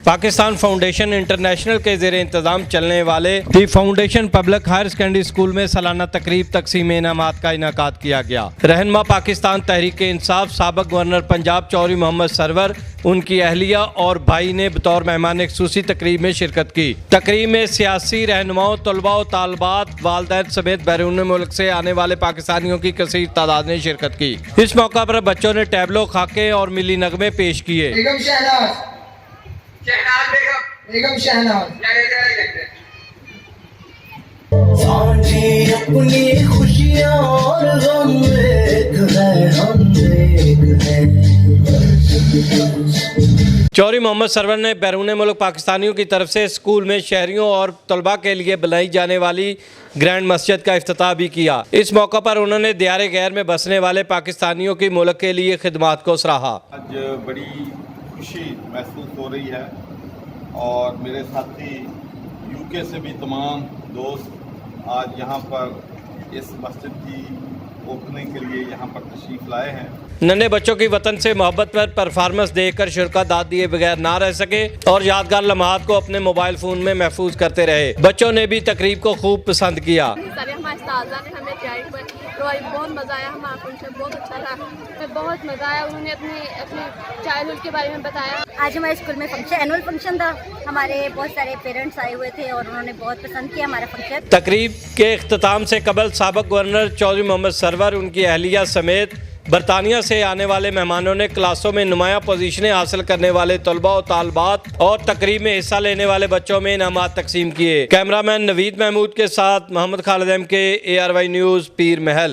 Pakistan foundation international के ज़ेर इंतज़ाम चलने वाले the foundation public higher secondary school में सालाना तकरीब तकसीम इनामात का इनेकाद किया गया। रहनुमा पाकिस्तान तहरीक इंसाफ साबिक गवर्नर पंजाब चौधरी मोहम्मद सरवर, उनकी अहलिया और भाई ने बतौर मेहमान खुसूसी तकरीब में शिरकत की। तकरीब में सियासी रहनुमाओं, तलबा और तालबात, वालिदैन समेत बैरून मुल्क से आने वाले पाकिस्तानियों की कसीर तादाद ने शिरकत की। इस मौका पर बच्चों ने टैबलो, खाके और मिली नगमे पेश किए। बेगम शहनाज अपनी खुशियाँ और गम एक है, हम एक हैं। चौधरी मोहम्मद सरवर ने बैरून मुल्क पाकिस्तानियों की तरफ से स्कूल में शहरियों और तलबा के लिए बनाई जाने वाली ग्रैंड मस्जिद का इफ्तिताह भी किया। इस मौका पर उन्होंने दियारे गैर में बसने वाले पाकिस्तानियों की मुल्क के लिए खिदमात को सराहा। आज बड़ी खुशी महसूस हो रही है और मेरे साथी यूके से भी तमाम दोस्त आज यहाँ पर इस मस्जिद की ओपनिंग के लिए यहाँ पर तशरीफ़ लाए हैं। नन्हे बच्चों की वतन से मोहब्बत पर परफॉर्मेंस देखकर शुरा दाद दिए बगैर ना रह सके और यादगार लम्हात को अपने मोबाइल फ़ोन में महफूज करते रहे। बच्चों ने भी तकरीब को खूब पसंद किया। बहुत मज़ा आया, हमारा फंक्शन बहुत अच्छा था, बहुत मज़ा आया। उन्होंने अपनी चाइल्डहुड के बारे में बताया। आज हमारे स्कूल में एनुअल फंक्शन था, हमारे बहुत सारे पेरेंट्स आए हुए थे और उन्होंने बहुत पसंद किया हमारा फंक्शन। तकरीब के इख्तिताम से कबल साबिक गवर्नर चौधरी मोहम्मद सरवर, उनकी अहलिया समेत बरतानिया से आने वाले मेहमानों ने क्लासों में नुमाया पोजीशनें हासिल करने वाले तलबा और तालबात और तकरीब में हिस्सा लेने वाले बच्चों में इनामात तकसीम किए। कैमरामैन नवीद महमूद के साथ Mohammad Khalid MK, ARY news, Pir महल।